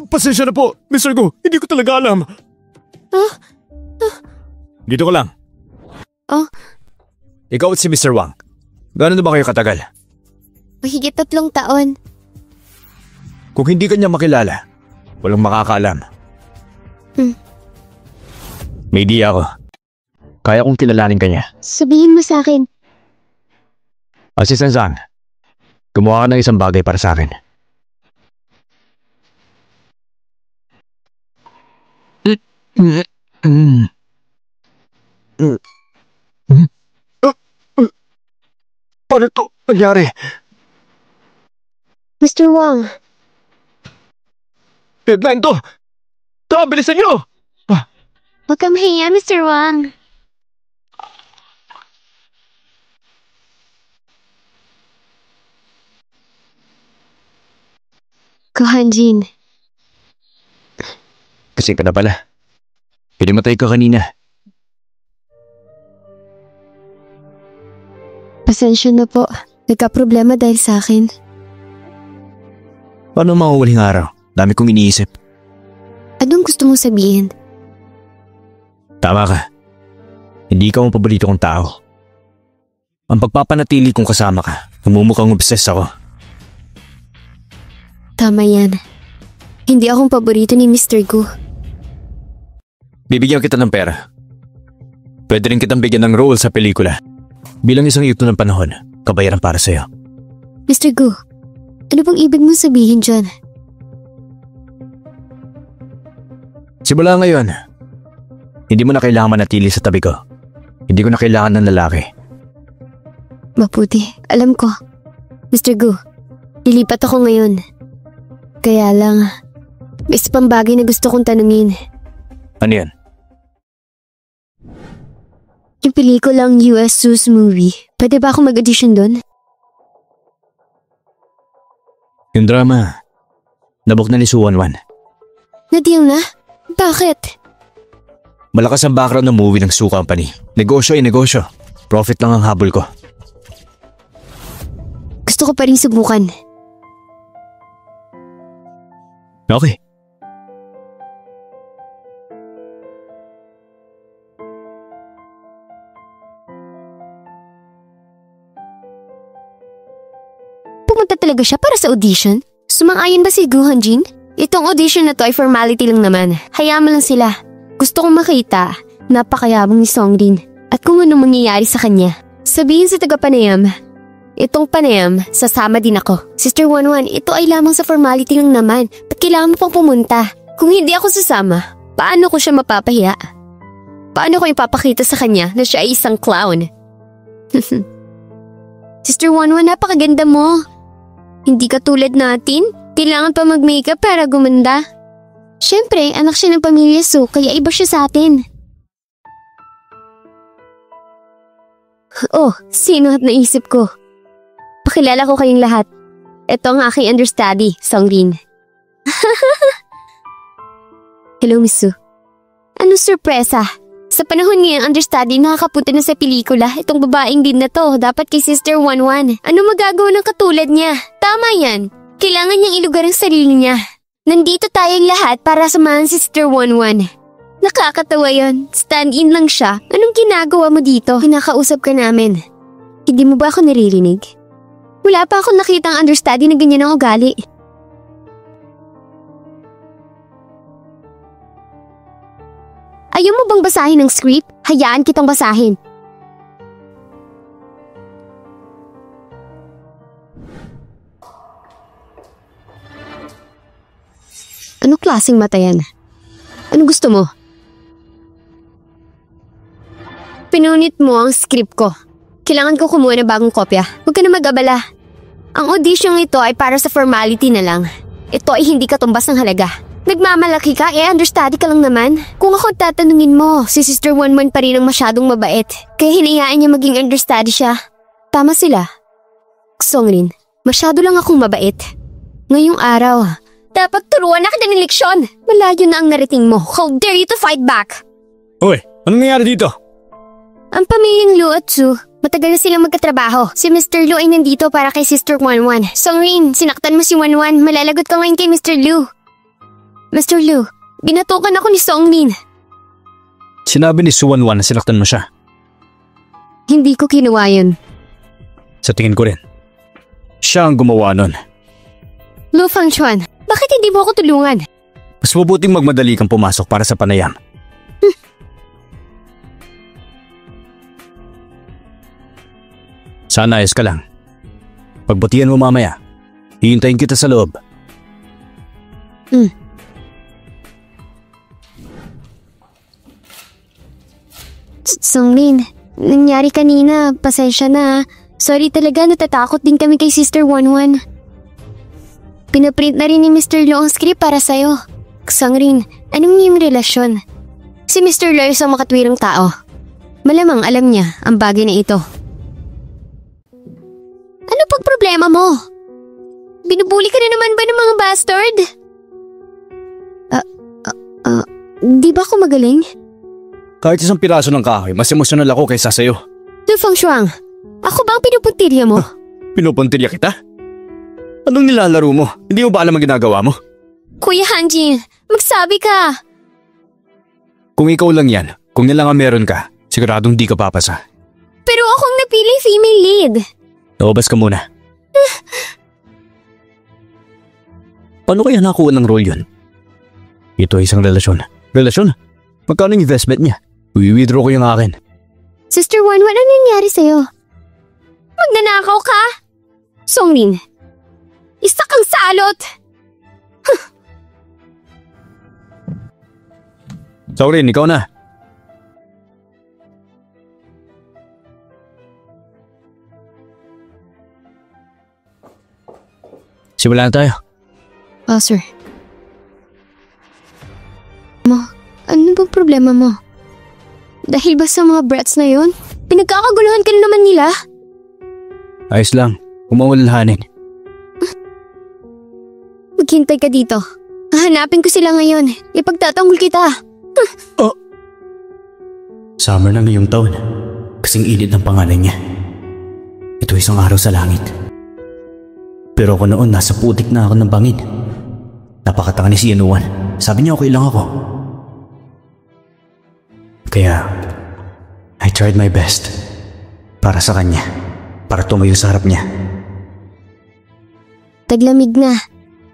Pasensya na po, Mr. Gu. Hindi ko talaga alam. Dito ka lang. Ikaw at si Mr. Wang. Gano'n na ba kayo katagal? Mahigit 3 taon. Kung hindi ka niya makilala, walang makakaalam. May idea ako. Kaya kong kilalanin ka niya. Sabihin mo sa akin. Assistant Zhang, gumawa ka ng isang bagay para sa akin. Paano ito nangyari? Mr. Wang. Deadline to! Ito, bilisan niyo! Huwag kang mahiya, Mr. Wang. Hanjin. Kasi ka na pala. Hinimatay ka kanina. Pasensya na po. Nagka-problema dahil sa akin. Paano mahuhuling araw? Dami kong iniisip. Anong gusto mong sabihin? Tama ka. Hindi ka ang paborito kong tao. Ang pagpapanatili kong kasama ka, namumukhang obsessed ako. Tama yan. Hindi akong paborito ni Mr. Gu. Bibigyan kita ng pera. Pwede rin kitang bigyan ng role sa pelikula. Bilang isang yugto ng panahon, kabayaran para sa'yo. Mr. Gu, ano bang ibig mong sabihin dyan? Simula ngayon, hindi mo na kailangan manatili sa tabi ko. Hindi ko na kailangan ng lalaki. Mabuti, alam ko. Mr. Gu, lilipat ako ngayon. Kaya lang, may isa pang bagay na gusto kong tanungin. Ano yan? Yung pelikulang US Zeus movie, pwede ba akong mag-audition doon? Yung drama, nabook na ni Su Wanwan. Na-deal na? Bakit? Malakas ang background ng movie ng Su Company. Negosyo ay negosyo. Profit lang ang habol ko. Gusto ko pa rin subukan. Okay. Pumunta talaga siya para sa audition? Sumang-ayon ba si Gu Hanjin? Itong audition na to ay formality lang naman. Hayaan mo lang sila. Gusto kong makita, napakayabang ni Songrin at kung anong mangyayari sa kanya. Sabihin sa taga-Panayam, itong Panayam, sasama din ako. Sister Wanwan, ito ay lamang sa formality lang naman. Ba't kailangan mo pang pumunta? Kung hindi ako sasama, paano ko siya mapapahiya? Paano ko ipapakita sa kanya na siya ay isang clown? Sister Wanwan, napakaganda mo. Hindi ka tulad natin. Kailangan pa mag-makeup para gumanda. Siyempre, anak siya ng pamilya Su, kaya iba siya sa atin. Oh, sino at naisip ko? Pakilala ko kayong lahat. Ito ang aking understudy, Songrin. Hello, Miss Su. Anong sorpresa? Sa panahon niya, understudy nakakapunta na sa pelikula. Itong babaeng din na to, dapat kay Sister Wanwan. Ano magagawa ng katulad niya? Tama yan. Kailangan niyang ilugar ang sarili niya. Nandito tayong lahat para samahan si Sister Wanwan. Nakakatawa yon. Stand-in lang siya. Anong ginagawa mo dito? Kinakausap ka namin. Hindi mo ba ako naririnig? Wala pa akong nakitang understudy na ganyan ang ugali. Ayaw mo bang basahin ang script? Hayaan kitang basahin. Anong klaseng mata yan? Anong gusto mo? Pinunit mo ang script ko. Kailangan ko kumuha ng bagong kopya. Huwag ka na mag-abala. Ang audition ito ay para sa formality na lang. Ito ay hindi katumbas ng halaga. Nagmamalaki ka, understudy ka lang naman. Kung ako tatanungin mo, si Sister Wanwan pa rin ang masyadong mabait. Kaya hinayaan niya maging understudy siya. Tama sila. Songrin, masyado lang akong mabait. Ngayong araw, dapat turuan na kita ng leksyon. Malayo na ang narating mo. How dare you to fight back? Uy, anong nangyari dito? Ang pamilyang Lu at Su, matagal na silang magkatrabaho. Si Mr. Lu ay nandito para kay Sister Wanwan. Songrin, sinaktan mo si Wanwan. Malalagot ka ngayon kay Mr. Lu. Mr. Liu, binatukan ako ni Songlin. Sinabi ni Suwanwan na sinaktan mo siya. Hindi ko kinuha yun. Sa tingin ko rin. Siya ang gumawa nun. Lu Fangchuan, bakit hindi mo ako tulungan? Mas mabuting magmadali kang pumasok para sa panayam. Sana ayos ka lang. Pagbutihan mo mamaya. Hihintayin kita sa loob. Songlin, nangyari kanina, pasensya na. Sorry talaga, natatakot din kami kay Sister Wanwan. Pinaprint na rin ni Mr. Lo ang script para sa'yo. Songlin, anong iyong relasyon? Si Mr. Lo ay isang makatwirang tao. Malamang alam niya ang bagay na ito. Ano pag problema mo? Binubuli ka na naman ba ng mga bastard? Di ba ako magaling? Kahit isang piraso ng kahoy, mas emosyonal ako kaysa sa'yo. Du Fengshuang, ako ba ang pinupuntirya mo? Pinupuntirya kita? Anong nilalaro mo? Hindi mo ba alam ang ginagawa mo? Kuya Hanjin, magsabi ka. Kung ikaw lang yan, kung nilang ang meron ka, siguradong di ka papasa. Pero akong napili female lead. Naubas ka muna. Paano kaya nakuha ng role yun? Ito ay isang relasyon. Relasyon? Magkano yung investment niya? I-withdraw ko yung akin. Sister Wanwan, ano nangyari sa'yo? Magnanakaw ka? Songlin, isa kang salot. Saurin, ikaw na. Simulan na tayo. Sir. Ano bang problema mo? Dahil ba sa mga brats na yon? Pinagkakaguluhan ka na naman nila? Ayos lang, umawalhanin. Maghintay ka dito. Hahanapin ko sila ngayon. Ipagtatanggol kita. Summer na ngayong taon. Kasing init ng pangalan niya. Ito isang araw sa langit. Pero ako noon nasa putik na ako ng bangin. Napakatanga ni si Yanuan. Sabi niya okay lang ako. Kaya, I tried my best. Para sa kanya. Para tumayo sa harap niya. Taglamig na.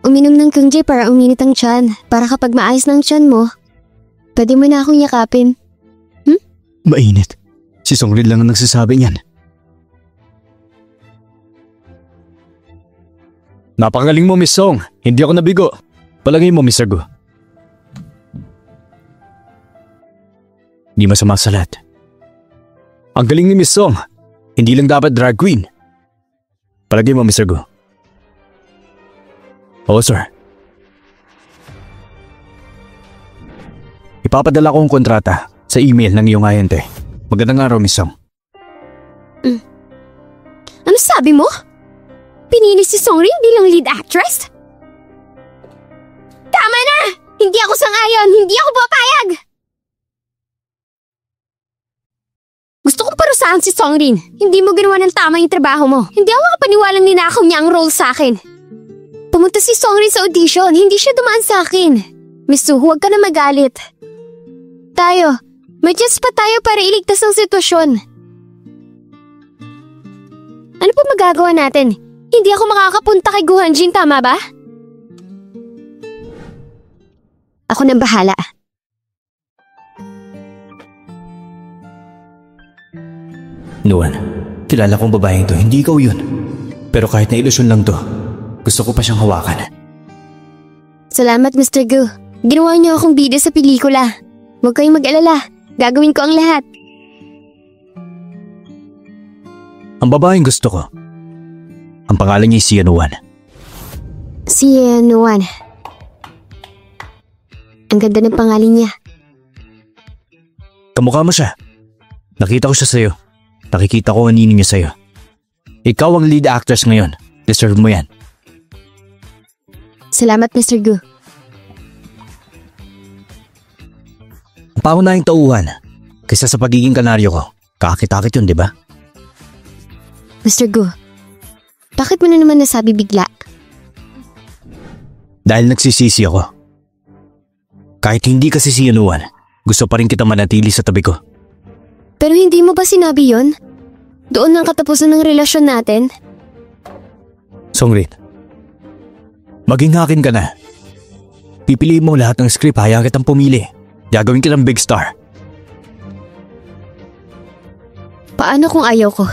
Uminom ng kungje para uminit ang tiyan. Para kapag maayos ng tiyan mo, pwede mo na akong yakapin. Mainit. Si Songlin lang ang nagsasabi niyan. Napakagaling mo, Miss Song. Hindi ako nabigo. Palagay mo, Mr. Gu. Hindi masama sa lahat. Ang galing ni Miss Song. Hindi lang dapat drag queen. Palagay mo, Mr. Gu. Oo, sir. Ipapadala ko ang kontrata sa email ng iyong ahente. Magandang araw, Miss Song. Ano sabi mo? Pinili si Songlin bilang lead actress? Tama na! Hindi ako sang-ayon! Hindi ako papayag! Gusto kong parusahan si Songlin. Hindi mo ginawa ng tama yung trabaho mo. Hindi ako makapaniwalang ninakaw niya ang role sa akin. Pumunta si Songlin sa audition. Hindi siya dumaan sa akin. Miss Su, huwag ka na magalit. Tayo, may chance pa tayo para iligtas ang sitwasyon. Ano pa magagawa natin? Hindi ako makakapunta kay Gu Hanjin, tama ba? Ako nang bahala. Nuan, kilala kong babaeng to, hindi ikaw yun. Pero kahit na ilusyon lang to, gusto ko pa siyang hawakan. Salamat, Mr. Gu. Ginawa niyo akong bida sa pelikula. Huwag kayong mag-alala. Gagawin ko ang lahat. Ang babaeng gusto ko. Ang pangalan niya si Yanuan. Si Yanuan. Ang ganda ng pangalan niya. Kamukha mo siya. Nakita ko siya sa'yo. Nakikita ko ang nini niya sa'yo. Ikaw ang lead actress ngayon. Deserve mo yan. Salamat, Mr. Gu. Ang pangunahing tauhan, kaysa sa pagiging kanaryo ko, kakakit-akit yun, di ba? Mr. Gu, bakit mo na naman nasabi bigla? Dahil nagsisisi ako. Kahit hindi kasi si Yunuan, gusto pa rin kita manatili sa tabi ko. Pero hindi mo ba sinabi yon? Doon ang katapusan ng relasyon natin? Songrin, maging akin ka na. Pipiliin mo lahat ng script, hayaan kitang pumili. Gagawin kitang big star. Paano kung ayaw ko?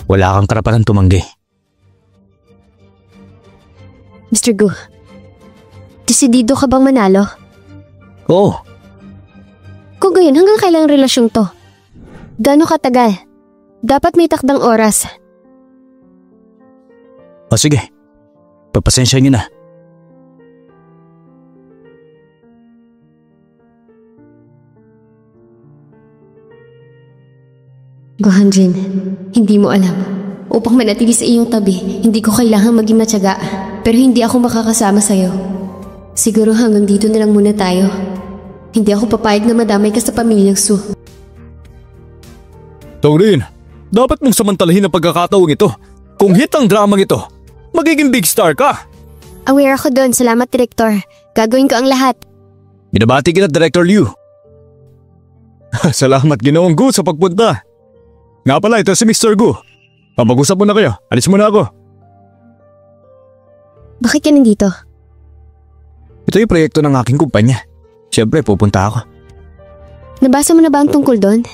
Wala kang karapatan tumanggi. Mr. Gu, desidido ka bang manalo? Oo. Kung gayon, hanggang kailang relasyong to? Gano'ng katagal? Dapat may takdang oras. O sige, pagpasensya niyo na. Gohanjin, hindi mo alam. Upang manatili sa iyong tabi, hindi ko kailangang maging matyaga. Pero hindi ako makakasama sa'yo. Siguro hanggang dito na lang muna tayo. Hindi ako papayag na madamay ka sa pamilyang Su. Songrin, dapat mong samantalahin ang pagkakataong ito. Kung hit ang dramang ito, magiging big star ka. Aware ako doon. Salamat, Director. Gagawin ko ang lahat. Binabati kita, Director Liu. Salamat, Ginoong Gu, sa pagpunta. Nga pala, ito si Mr. Gu. Mag-usap muna kayo. Alis muna ako. Bakit ka nandito? Ito yung proyekto ng aking kumpanya. Siyempre, pupunta ako. Nabasa mo na ba ang tungkol doon?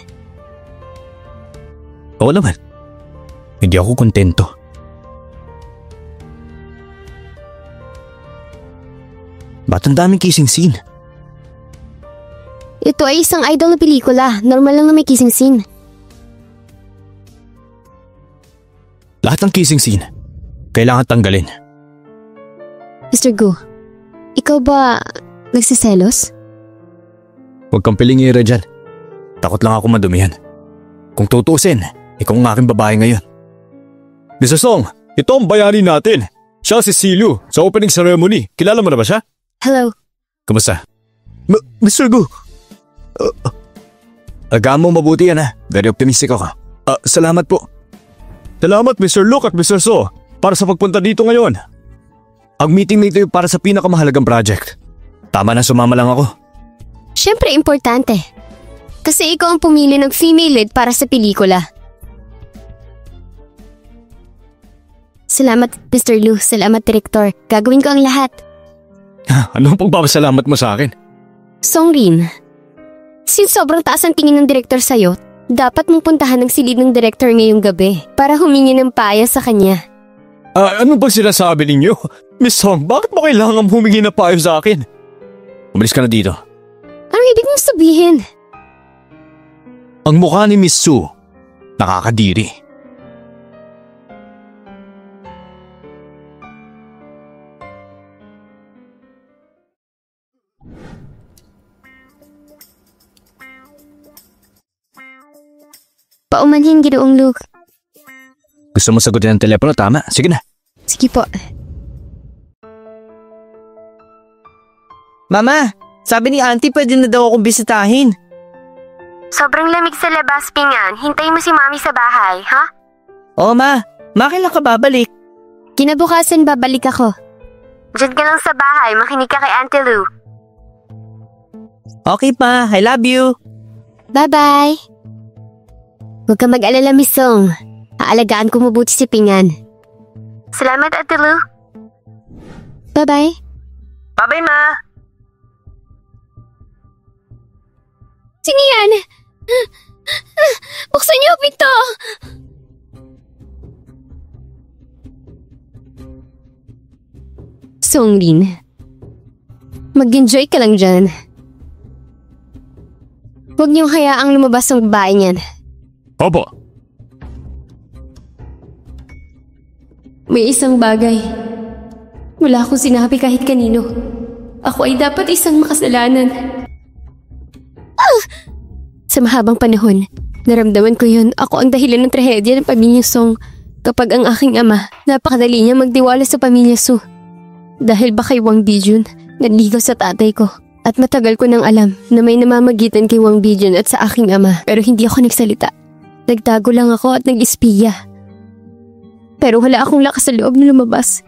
Oo naman. Hindi ako kontento. Ba't ang daming kissing scene? Ito ay isang idol na pelikula. Normal lang na may kissing scene. Lahat ng kissing scene, kailangan tanggalin. Mr. Gu, ikaw ba nagsiselos? Huwag kang pilingira dyan. Takot lang ako madumihan. Kung tutusin, ikaw ang aking babae ngayon. Mr. Song, ito ang bayani natin. Siya si Silu sa opening ceremony. Kilala mo na ba siya? Hello. Kumusta? Mr. Gu. Agaan mo mabuti yan ha. Very optimistic ako. Salamat po. Salamat Mr. Luke at Mr. So para sa pagpunta dito ngayon. Ang meeting na ito ay para sa pinakamahalagang project. Tama na sumama lang ako. Siyempre importante. Kasi ikaw ang pumili ng female lead para sa pelikula. Salamat Mr. Lu, salamat Director. Gagawin ko ang lahat. Anong pagpapasalamat mo sa akin? Songrin, since sobrang taas ang tingin ng Director sa'yo, dapat mong puntahan ng silid ng Director ngayong gabi para humingi ng payo sa kanya. Ano bang sinasabi ninyo? Miss Song, bakit mo kailangan humingi na payo sa akin? Umalis ka na dito. Anong ibig mong sabihin? Ang mukha ni Miss Su, nakakadiri. Paumanhin, Ginoong Luke. Gusto mo sagutin ang telepono, tama? Sige na. Sige po. Mama, sabi ni Auntie pwede na daw akong bisitahin. Sobrang lamig sa labas, Pingan. Hintayin mo si Mami sa bahay, ha? Oo ma, kailan ka babalik? Kinabukasan babalik ako. Diyan ka lang sa bahay, makinig ka kay Auntie Lou. Okay pa, I love you. Bye-bye. Huwag ka mag-alala, Miss Song. Aalagaan ko mabuti si Pingan. Salamat, Ate Lou. Bye-bye. Bye-bye ma. Sino yan? Buksan niyo ang pinto! Songrin, mag-enjoy ka lang dyan. Huwag niyong hayaang lumabas ang babae niyan. Opo. May isang bagay. Wala akong sinabi kahit kanino. Ako ay dapat isang makasalanan. Sa mahabang panahon, naramdaman ko yun. Ako ang dahilan ng trahedya ng pamilya Song. Kapag ang aking ama, napakadali niya magtiwala sa pamilya Su. Dahil ba kay Wang Bijun, nanligaw sa tatay ko. At matagal ko nang alam na may namamagitan kay Wang Bijun at sa aking ama. Pero hindi ako nagsalita. Nagtago lang ako at nag-espiya. Pero wala akong lakas sa loob na lumabas.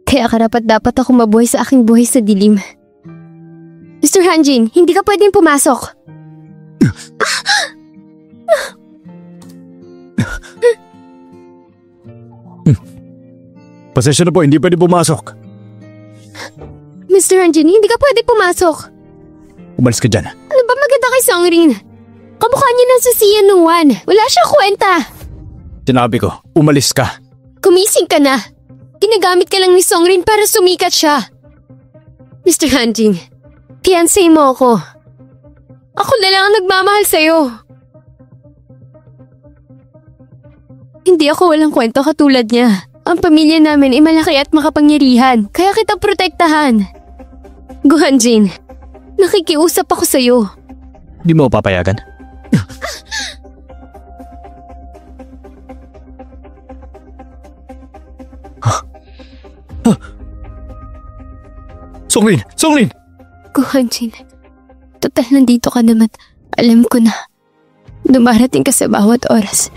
Kaya karapat-dapat ako mabuhay sa aking buhay sa dilim. Mr. Hanjin, hindi ka pwedeng pumasok. Pasensya na po, hindi pwede pumasok. Mr. Hanjin, hindi ka pwedeng pumasok. Umalis ka dyan. Ano ba maganda kay Songrin? Kamukha niya ng si Yanuan. Wala siyang kwenta. Sinabi ko, umalis ka. Kumising ka na. Ginagamit ka lang ni Songrin para sumikat siya. Mr. Hanjin, fiancé mo ako. Ako na lang ang nagmamahal sa'yo. Hindi ako walang kwento katulad niya. Ang pamilya namin ay malaki at makapangyarihan, kaya kita protektahan. Go Hanjin, nakikiusap ako sa'yo. Di mo papayagan? Songrin! Songrin! Go Hanjin, total nandito ka naman. Alam ko na. Dumarating ka sa bawat oras.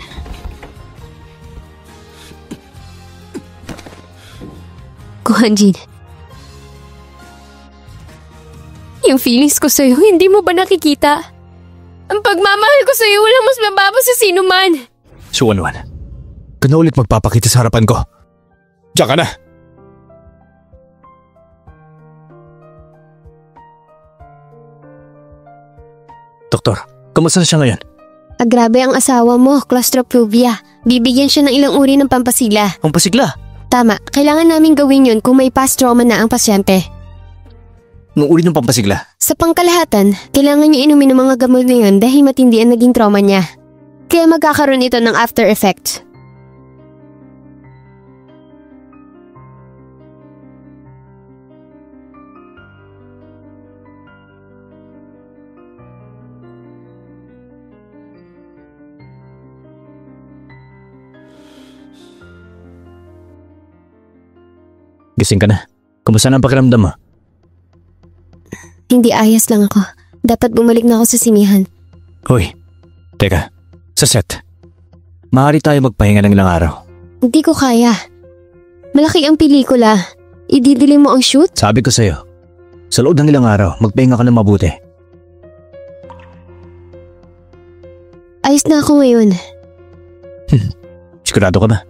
Go Hanjin. Yung feelings ko sa'yo, hindi mo ba nakikita? Ang pagmamahal ko sa'yo, walang mas mababa sa sino man. Suwan-wan, ka na ulit magpapakita sa harapan ko. Diyan ka na! Doktor, kamusta na siya ngayon? Grabe ang asawa mo, claustrophobia. Bibigyan siya ng ilang uri ng pampasigla. Ang pasigla? Tama, kailangan namin gawin yun kung may past trauma na ang pasyente. Nung uri ng pampasigla? Sa pangkalahatan, kailangan niya inumin ng mga gamot na yun dahil matindi ang naging trauma niya. Kaya magkakaroon ito ng after effect. Gising ka na. Kumusta na ang pakiramdam mo? Hindi ayos lang ako. Dapat bumalik na ako sa sinihan. Hoy, teka. Sa set. Maaari tayo magpahinga ng ilang araw. Hindi ko kaya. Malaki ang pelikula. Ididilim mo ang shoot? Sabi ko sa'yo, sa loob ng ilang araw, magpahinga ka ng mabuti. Ayos na ako ngayon. Sigurado ka ba?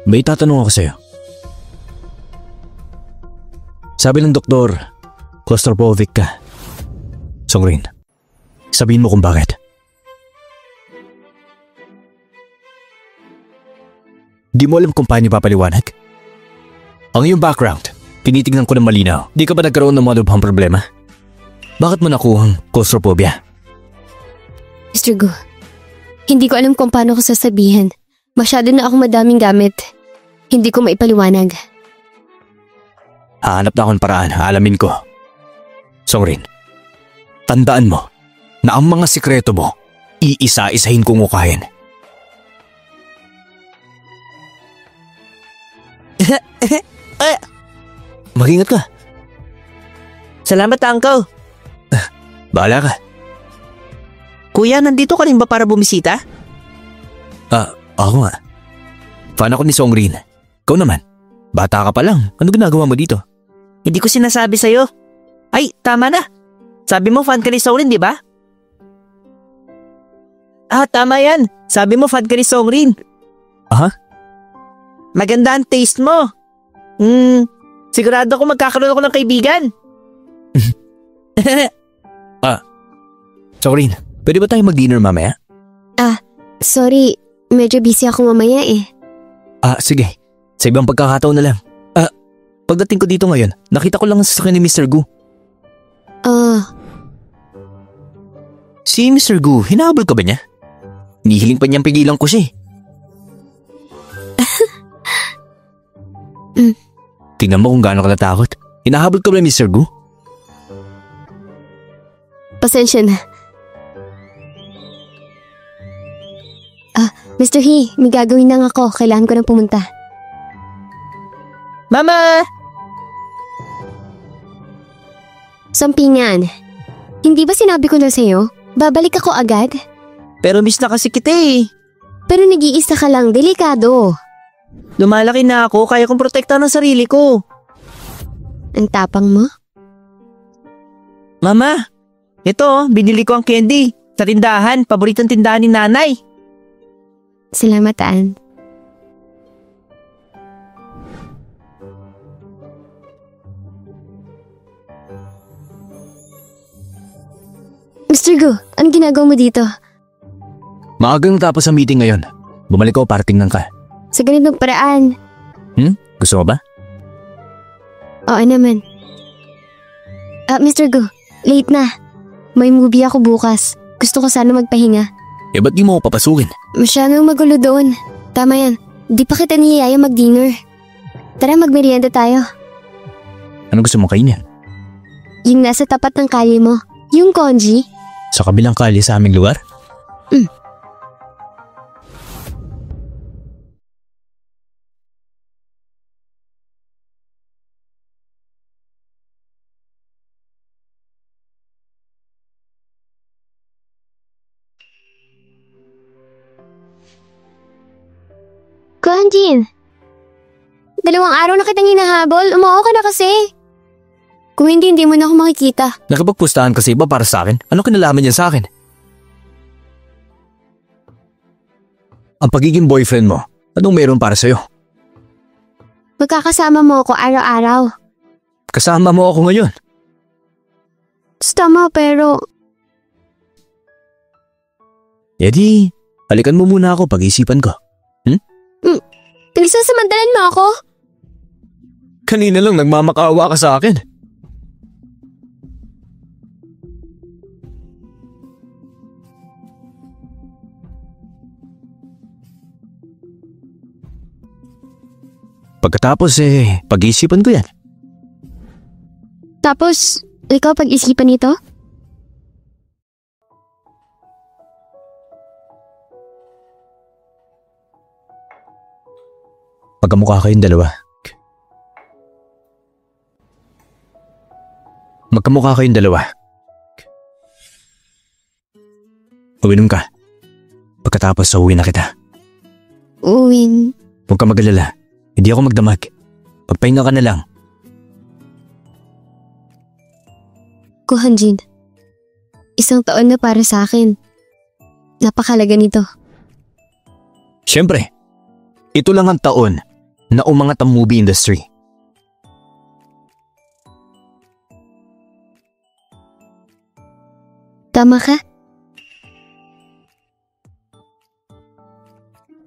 May tatanong ako sa'yo. Sabi ng doktor, claustrophobic ka. Songrin, sabihin mo kung bakit. Di mo alam kung paano papaliwanag? Ang iyong background, tinitignan ko ng malinaw. Di ka ba nagkaroon ng mga lubhang problema? Bakit mo nakuhang claustrophobia? Mr. Gu, hindi ko alam kung paano ko sasabihin. Masyado na akong madaming gamit. Hindi ko maipaliwanag. Hahanap na akong paraan, alamin ko. Songrin, tandaan mo na ang mga sikreto mo, iisa-isahin kong ukahin. Mag-ingat ka. Salamat, Uncle. Bahala ka. Kuya, nandito ka rin ba para bumisita? Ako nga. Fan ako ni Songrin. Ikaw naman, bata ka pa lang. Ano ginagawa mo dito? Hindi ko sinasabi sa'yo. Ay, tama na. Sabi mo fan ka ni Songrin, di ba? Tama yan. Sabi mo fan ka ni Songrin. Aha? Maganda ang taste mo. Sigurado ako magkakaroon ako ng kaibigan. Songrin, pwede ba tayo mag-dinner mamaya? Sorry. Medyo busy ako mamaya eh. Sige. Sa ibang pagkakataon na lang. Pagdating ko dito ngayon, nakita ko lang ang sasakyan ni Mr. Gu. Si Mr. Gu, hinahabol ka ba niya? Hinihiling pa niyang pigilan ko siya eh. Tingnan mo kung gaano ka natakot. Hinahabol ka ba ni Mr. Gu? Pasensya na. Mr. He, may gagawin lang ako. Kailangan ko nang pumunta. Mama! Sampingan. Hindi ba sinabi ko na sa'yo? Babalik ako agad? Pero miss na kasi kita eh. Pero nag-iisa ka lang, delikado. Lumalaki na ako, kaya kong protektahan ang sarili ko. Ang tapang mo? Mama, ito, binili ko ang candy. Sa tindahan, paboritong tindahan ni nanay. Salamat, Ann. Mr. Gu, anong ginagawa mo dito? Maagang tapos ang meeting ngayon. Bumalik ako para tingnan ka. Sa ganitong paraan. Gusto mo ba? Oo naman. Mr. Gu, late na. May movie ako bukas. Gusto ko sana magpahinga. Ba't di mo ako papasukin? Masyadong magulo doon. Tama yan. Di pa kita niyaya mag-dinner. Tara, magmerienda tayo. Ano gusto mong kainin? Yung nasa tapat ng kalye mo. Yung congee. Sa kabilang kalye sa aming lugar? Kuhanjin, 2 araw na kitang hinahabol. Umuo ka na kasi. Kung hindi mo na ako makikita. Nakipagpustahan kasi iba para sa akin? Ano kinalaman niyan sa akin? Ang pagiging boyfriend mo, anong meron para sa'yo? Magkakasama mo ako araw-araw. Kasama mo ako ngayon. Tama, pero Di, halikan mo muna ako pag-isipan ko. pinagsasamantalan mo ako? Kanina lang nagmamakaawa ka sa akin. Pagkatapos pag-iisipan ko yan. Tapos, ikaw pag-isipan nito? Magkamukha kayong dalawa. Magkamukha kayong dalawa. Uwinom ka. Pagkatapos uwi na kita. Uwin. Huwag ka mag-alala. Hindi ako magdamag. Pagpahinga ka na lang. Kuhanjin, 1 taon na para sa akin. Napakalaga nito. Siyempre, ito lang ang taon na umangat ang movie industry. Tama ka?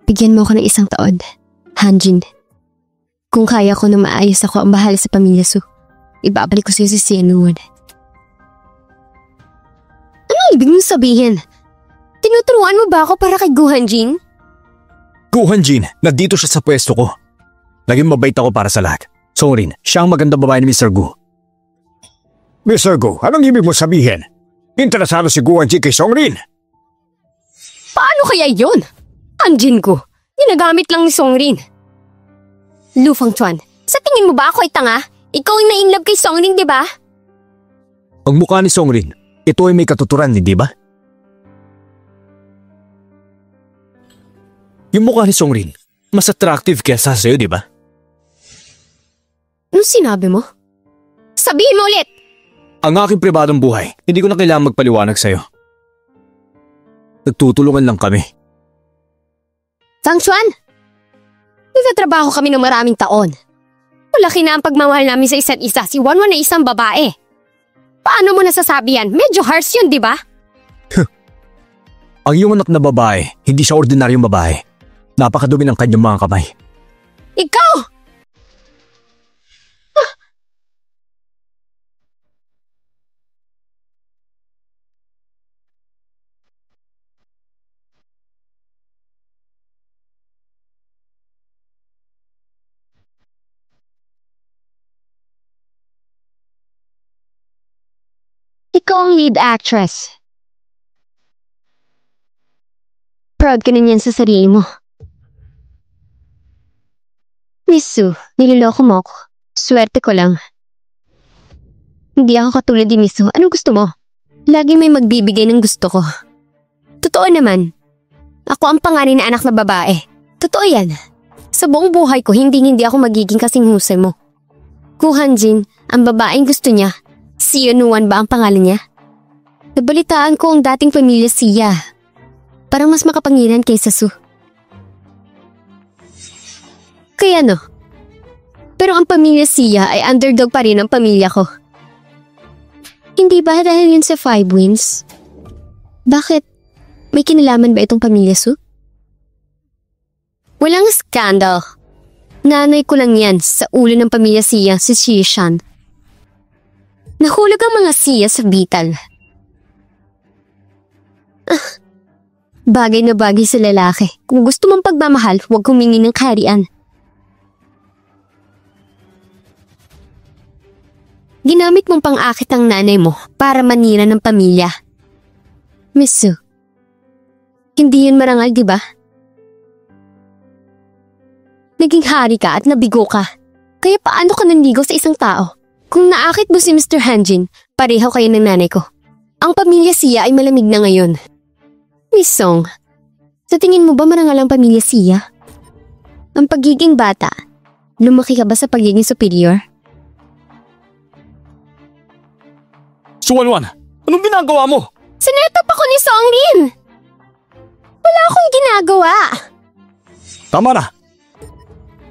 Bigyan mo ako ng 1 taon, Hanjin. Kung kaya ko na maayos ako ang bahala sa pamilya Su, ibabalik ko sa'yo si Sianuan. Ano ibig mong sabihin? Tinuturuan mo ba ako para kay Guhanjin? Guhanjin, nandito siya sa pwesto ko. Naging mabait ako para sa lahat. Songrin, siya ang magandang babae ni Mr. Gu. Mr. Gu, anong ibig mo sabihin? Interesado si Guhanjin kay Songrin? Paano kaya yun? Hanjin ko, ginagamit lang ni Songrin. Lu Fangchuan, sa tingin mo ba ako ay tanga? Ikaw ay na-inlove kay Songrin, di ba? Ang mukha ni Songrin, ito ay may katuturan, di ba? Yung mukha ni Songrin, mas attractive kesa sa'yo, di ba? Anong sinabi mo? Sabihin mo ulit! Ang aking pribadong buhay, hindi ko na kailangan magpaliwanag sa'yo. Nagtutulungan lang kami. Fangchuan, nagtatrabaho kami ng maraming taon. Malaki na ang pagmamahal namin sa isa't isa. Si Wanwan ay isang babae. Paano mo nasasabi yan? Medyo harsh yun, di ba? Ang iyong anak na babae, hindi siya ordinaryong babae. Napakadumi ng kanyang mga kamay. Ikaw! Ikaw ang lead actress. Proud ka na niyan sa sarili mo. Miss Su, niloloko mo ako. Swerte ko lang. Hindi ako katulad ni Miss Su. Anong gusto mo? Laging may magbibigay ng gusto ko. Totoo naman. Ako ang panganay na anak na babae. Totoo yan. Sa buong buhay ko, hindi ako magiging kasing husay mo. Gu Hanjin, ang babaeng gusto niya. Si Yunuan ba ang pangalan niya? Nabalitaan ko ang dating pamilya siya. Parang mas makapangyarihan kaysa Su. Kaya no. Pero ang pamilya siya ay underdog pa rin ang pamilya ko. Hindi ba dahil yun sa 5 wins? Bakit? May kinalaman ba itong pamilya Su? Walang skandal. Nanay ko lang yan sa ulo ng pamilya siya, si Shishan. Nahulog ang mga siya sa bital. Bagay na bagay sa lalaki. Kung gusto mong pagmamahal, huwag humingi ng kaharian. Ginamit mong pang-akit ang nanay mo para manira ng pamilya. Miss Su, hindi yun marangal, di ba? Naging hari ka at nabigo ka. Kaya paano ka nanligaw sa isang tao? Kung naakit mo si Mr. Hanjin, pareho kayo ng nanay ko. Ang pamilya siya ay malamig na ngayon. Miss Song, sa tingin mo ba marangal ang pamilya siya? Ang pagiging bata, lumaki ka ba sa pagiging superior? Suwan-wan, anong ginagawa mo? Sinetap ako ni Songlin! Wala akong ginagawa! Tama na.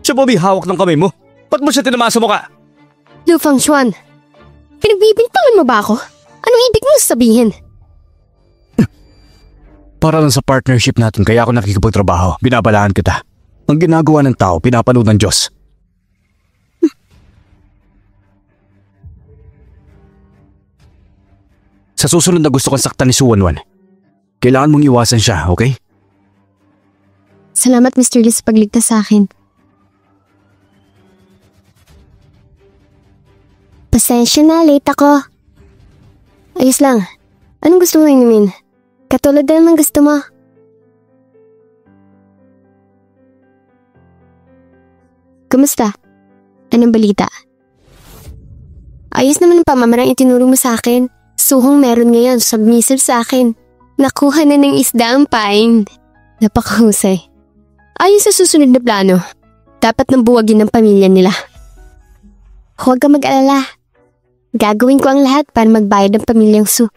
Siya ba may hawak ng kamay mo? Ba't mo siya tinamasa mo ka? Lu Fangxuan, pinagbibintangan mo ba ako? Anong ibig mo sabihin? Para lang sa partnership natin kaya ako nakikipagtrabaho. Binabalaan kita. Ang ginagawa ng tao, pinapanood ng Diyos. Sa susunod na gusto kong saktan ni Suwanwan, kailangan mong iwasan siya, okay? Salamat Mr. Lee sa pagligtas sa akin. Pasensya na, late ako. Ayos lang. Anong gusto mo inumin? Katulad na naman gusto mo. Kumusta? Anong balita? Ayos naman ang pamamarang itinuro mo sa akin. Suhong meron ngayon, submissive sa akin. Nakuha na ng isda ang pain. Napakahusay. Ayon sa susunod na plano, dapat nang buwagin ng pamilya nila. Huwag ka mag-alala. Gagawin ko ang lahat para magbayad ng pamilyang Su.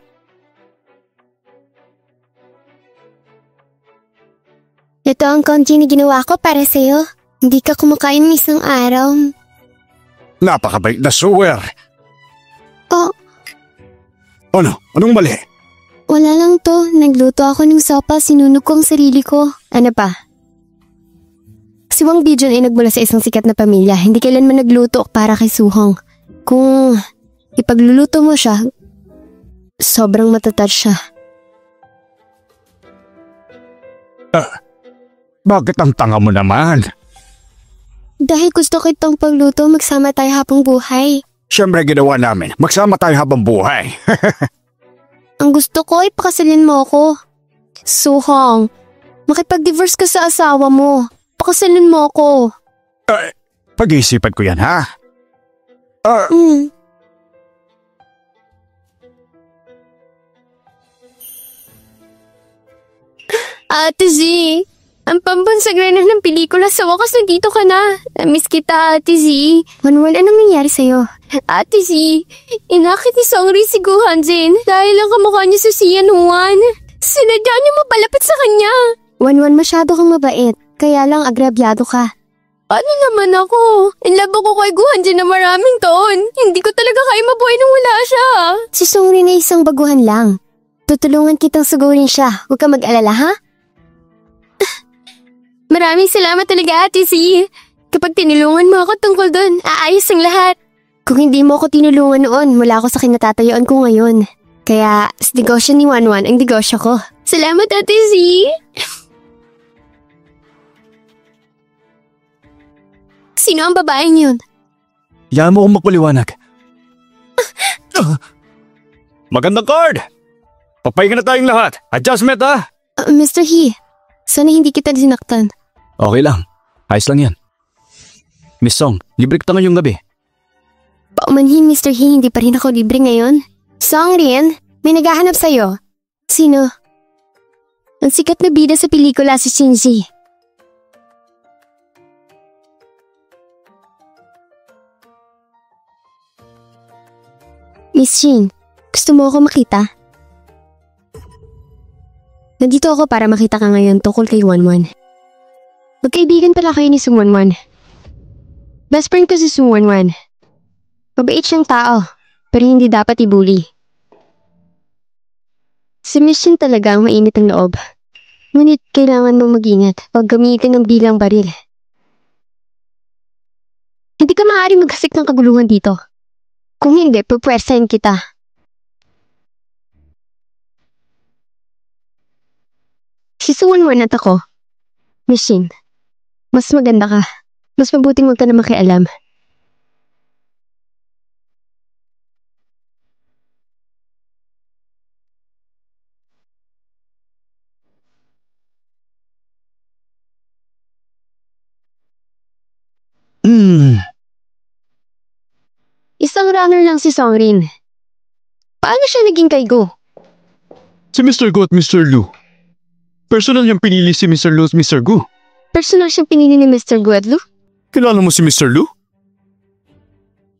Ito ang konji na ginawa ko para sa'yo. Hindi ka kumakain ng isang araw. Napakabait na sewer. Oh, Ano? Anong mali? wala lang to. Nagluto ako ng sopa, sinunog ko ang sarili ko. Ano pa? Si Wang Bijun ay nagmula sa isang sikat na pamilya. Hindi kailanman nagluto para kay Suhong. Kung ipagluluto mo siya, sobrang matatag siya. Bakit ang tanga mo naman? Dahil gusto kitang pagluto, magsama tayo habang buhay. Siyempre ginawa namin. Magsama tayo habang buhay. Ang gusto ko ay pakasalin mo ako. Suhong, makipag-divorce ka sa asawa mo. Pakasalin mo ako. Pag-iisipan ko yan, ha? Ate Z, ang pambansagranan ng pelikula, sa wakas nandito ka na. Miss kita, Ate Z. Manuel, anong nangyari sa'yo? Ate Z, inakit ni Songri si Gu Hanjin dahil ang kamukha niya sa Sian Juan. Sinadya niya mapalapit sa kanya. Wanwan, masyado kang mabait. Kaya lang agrabyado ka. Ano naman ako? In love ako kay Gu Hanjin na maraming taon. Hindi ko talaga kaya mabuhay nang wala siya. Si Songri na isang baguhan lang. Tutulungan kitang sugurin siya. Huwag ka mag-alala, ha? Maraming salamat talaga, Ate Z. Kapag tinulungan mo ako tungkol doon, aayos ang lahat. Kung hindi mo ako tinulungan noon, mula ako sa kinatatayuan ko ngayon. Kaya, sa negosyo ni Wanwan ang negosyo ko. Salamat, Ate Z. Sino ang babaeng yun? Hayaan mo akong magpaliwanag. Magandang card! Papahinga na tayong lahat. Adjustment, ha? Mr. He, sana hindi kita sinaktan. Okay lang. Ayos lang yan. Miss Song, libre kita ngayong gabi. Paumanhin, Mr. He, hindi pa rin ako libre ngayon. Song Rin, may naghahanap sa'yo. Sino? Ang sikat na bida sa pelikula si Shinji. Miss Jin, gusto mo ako makita? Nandito ako para makita ka ngayon tungkol kay Wanwan. Magkaibigan pala kayo ni Sung Wanwan. Best friend ko si Sung Wanwan. Mabait siyang tao, pero hindi dapat ibuli. Si Miss Jin talaga ang mainit ang loob. Ngunit kailangan mong mag-ingat pag gamitin ng bilang baril. Hindi ka maaari maghasik ng kaguluhan dito. Kung hindi, pupwersahin kita. Si Suwon-won at ako, Miss Jin, mas maganda ka. Mas mabuting huwag ka na makialam. Isang runner lang si Songrin. Paano siya naging kay Go? Si Mr. Go at Mr. Lu. Personal niyang pinili si Mr. Lu at Mr. Gu. Personal siyang pinili ni Mr. Guadlu? Kilala mo si Mr. Lu?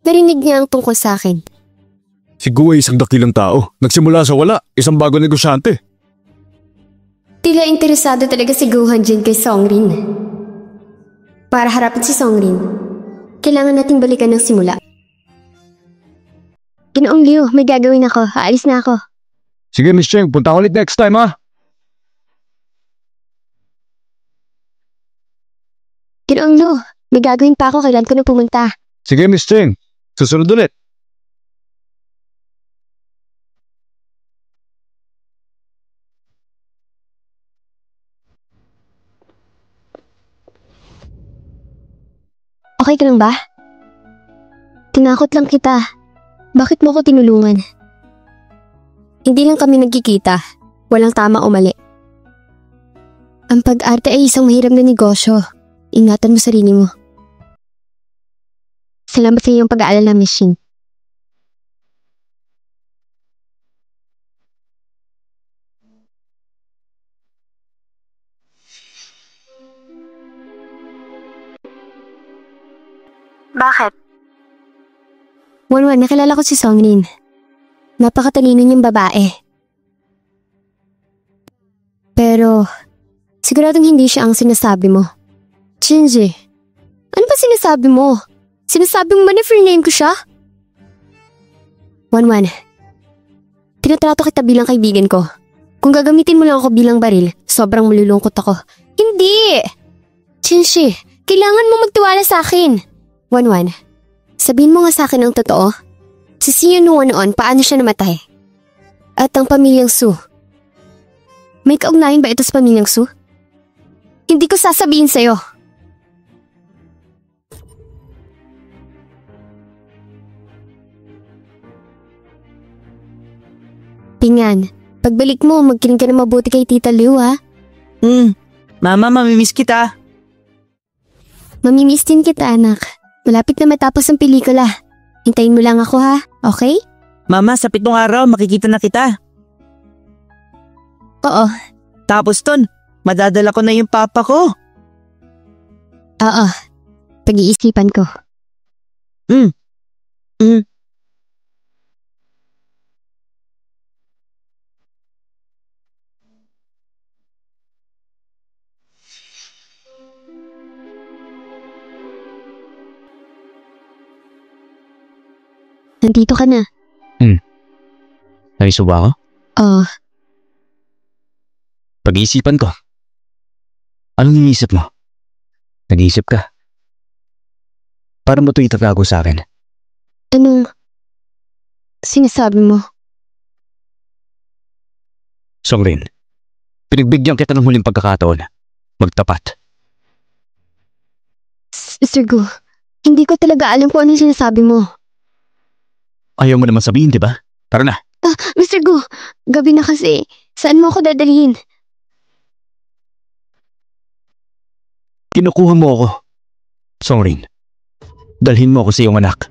Narinig niya ang tungkol sa akin. Si Gu ay isang dakilang tao. Nagsimula sa wala, isang bago negosyante. Tila interesado talaga si Go Hanjin kay Songrin. Para harapin si Songrin, kailangan nating balikan ng simula. Ginoong Liu, may gagawin ako. Aalis na ako. Sige, Miss Cheng, punta ulit next time, ha? Ginoong Liu, may gagawin pa ako. Kailan ko na pumunta. Sige, Miss Cheng. Susunod ulit. Okay ka lang ba? Tinakot lang kita. Bakit mo ko tinulungan? Hindi lang kami nagkikita. Walang tama o mali. Ang pag-arte ay isang mahirap na negosyo. Ingatan mo sarili mo. Salamat sa iyong pag-aalala, Miss Jin. Bakit? Wanwan, nakilala ko si Songrin. Napakatalino niyang babae. Pero, siguradong hindi siya ang sinasabi mo. Shinji, ano ba sinasabi mo? Sinasabi mo ba na free name ko siya? Wanwan, tinatrato kita bilang kaibigan ko. Kung gagamitin mo lang ako bilang baril, sobrang malulungkot ako. Hindi! Shinji, kailangan mo magtiwala sa akin. Wanwan, sabihin mo nga sa akin ang totoo. Si Sion noon, paano siya namatay? At ang pamilyang Su. May kaugnayan ba ito sa pamilyang Su? Hindi ko sasabihin sa'yo. Pingan, pagbalik mo, magkiling ka na mabuti kay Tita Liu, ha? Mama, mamimiss kita. Mamimiss din kita, anak. Malapit na matapos ang pelikula. Hintayin mo lang ako, ha? Okay? Mama, sa 7 araw, makikita na kita. Oo. Tapos ton, madadala ko na yung papa ko. Oo. Pag-iisipan ko. Nandito ka na. Naiso ba ako? Oo. Pag-iisipan ko. Anong iniisip mo? Nag-iisip ka? Para mo ito itatago sa akin? Anong sinasabi mo? Songrin, pinagbigyan kita ng huling pagkakataon. Magtapat. Mr. Gu, hindi ko talaga alam kung anong sinasabi mo. Ayaw mo naman sabihin, di ba? Tara na. Mr. Gu, gabi na kasi. Saan mo ako dadalhin? Kinukuha mo ako. Songrin, dalhin mo ako sa iyong anak.